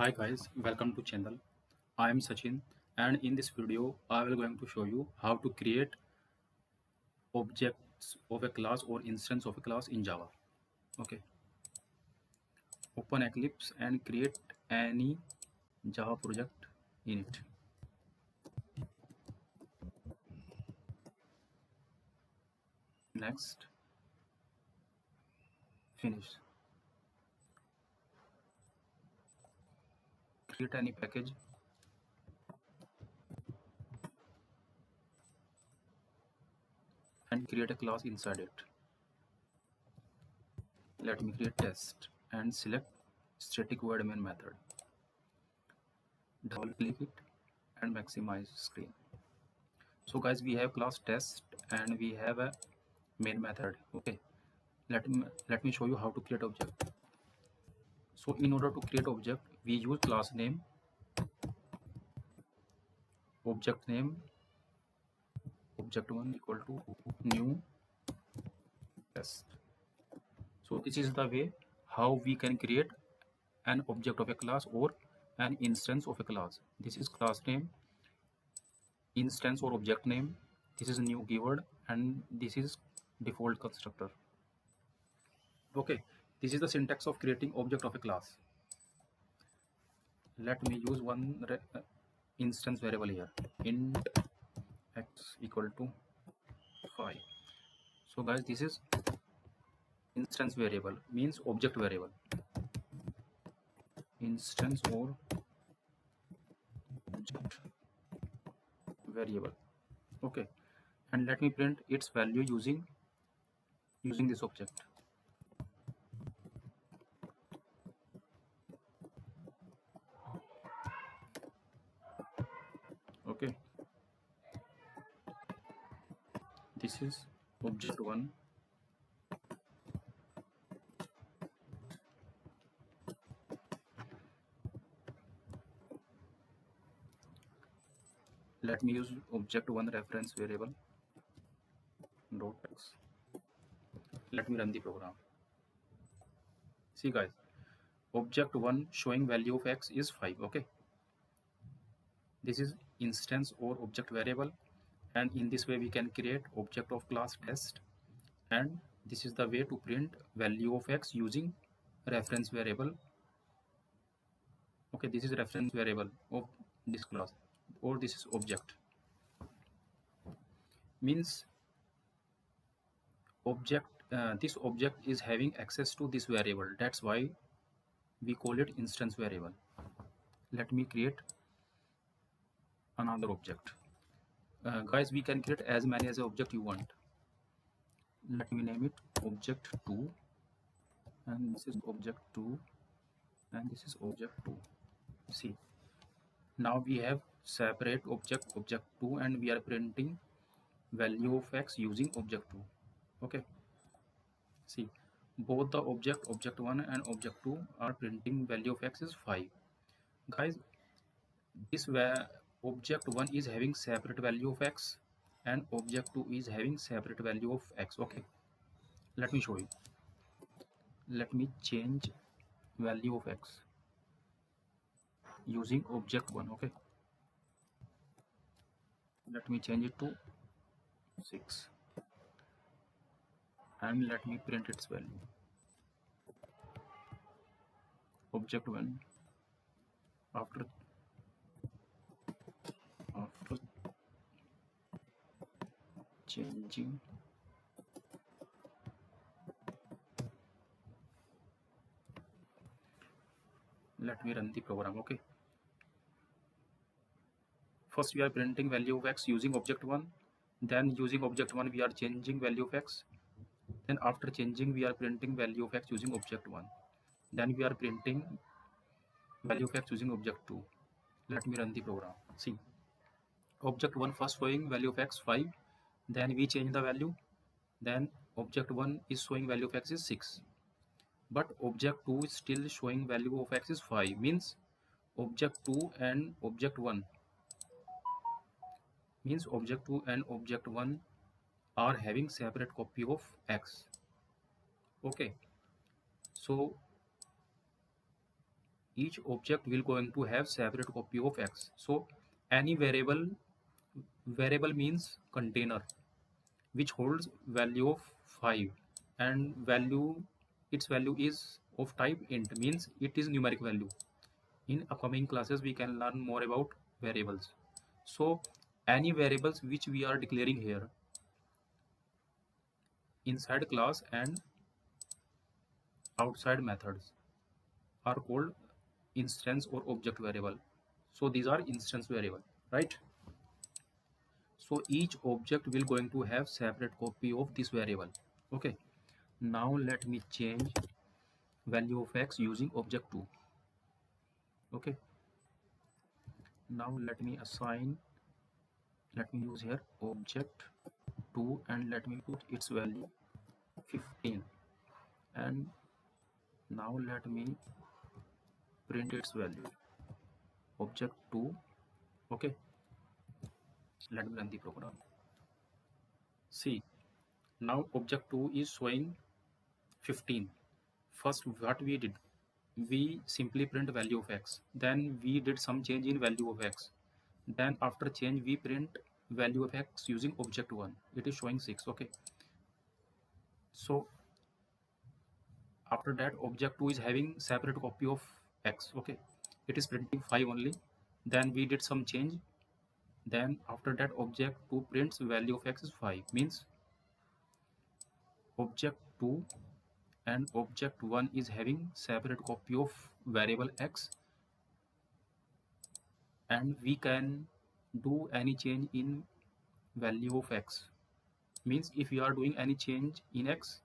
Hi guys, welcome to channel. I am Sachin and in this video I will going to show you how to create objects of a class or instance of a class in Java. Okay, open Eclipse and create any Java project in it. Next, finish. Create any package and create a class inside it. Let me create test and select static void main method. Double click it and maximize screen. So guys, we have class test and we have a main method. Okay, let me show you how to create object. So in order to create object, we use class name, object name, object1 equal to new test. So this is the way how we can create an object of a class or an instance of a class. This is class name, instance or object name. This is new keyword and this is default constructor. Okay, this is the syntax of creating object of a class. Let me use one instance variable here, int x equal to 5. So guys, this is instance variable, means object variable, instance or object variable. Okay, and let me print its value using this object. Okay, this is object1. Let me use object1 reference variable dot x. Let me run the program. See guys, object1 showing value of x is 5. Okay, this is instance or object variable, and in this way we can create object of class test, and this is the way to print value of x using reference variable. Okay, this is reference variable of this class, or this is object, means object this object is having access to this variable, that's why we call it instance variable. Let me create another object. Guys, we can create as many as a object you want. Let me name it object2, and this is object2, and this is object2. See, now we have separate object2, and we are printing value of x using object2. Okay, see, both the object1 and object2 are printing value of x is 5. Guys, this object1 is having separate value of x and object2 is having separate value of x. Okay, let me show you. Let me change value of x using object1. Okay, let me change it to 6 and let me print its value. Object1, after changing let me run the program. Okay, first we are printing value of x using object1, then using object1 we are changing value of x, then after changing we are printing value of x using object1, then we are printing value of x using object2. Let me run the program. See, object1 first showing value of x 5, then we change the value, then object1 is showing value of x is 6, but object2 is still showing value of x is 5, means object2 and object1 means object2 and object1 are having separate copy of x. Okay, so each object will going to have separate copy of x. So any variable means container which holds value of 5 and its value is of type int, means it is numeric value. In upcoming classes we can learn more about variables. So any variables which we are declaring here inside class and outside methods are called instance or object variable. So these are instance variable, right? So each object will going to have separate copy of this variable. Okay, now let me change value of x using object 2. Okay, now let me use here object 2 and let me put its value 15, and now let me print its value object 2. Okay, let me run the program. See, now object 2 is showing 15. First what we did, we simply print value of x, then we did some change in value of x, then after change we print value of x using object 1, it is showing 6. Okay, so after that object 2 is having separate copy of x. Okay, it is printing 5 only, then we did some change, then after that object 2 prints value of x is 5, means object 2 and object 1 is having separate copy of variable x, and we can do any change in value of x, means if we are doing any change in x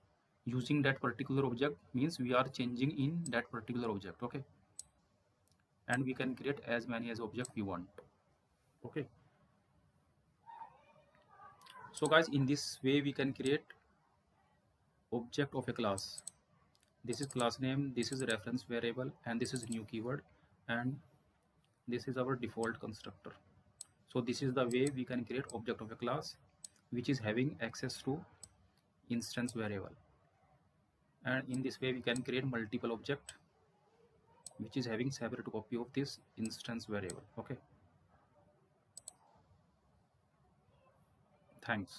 using that particular object, means we are changing in that particular object. Okay, and we can create as many as object we want. Okay, so guys, in this way we can create object of a class. This is class name, this is reference variable, and this is new keyword, and this is our default constructor. So this is the way we can create object of a class which is having access to instance variable, and in this way we can create multiple object which is having separate copy of this instance variable. Okay, thanks.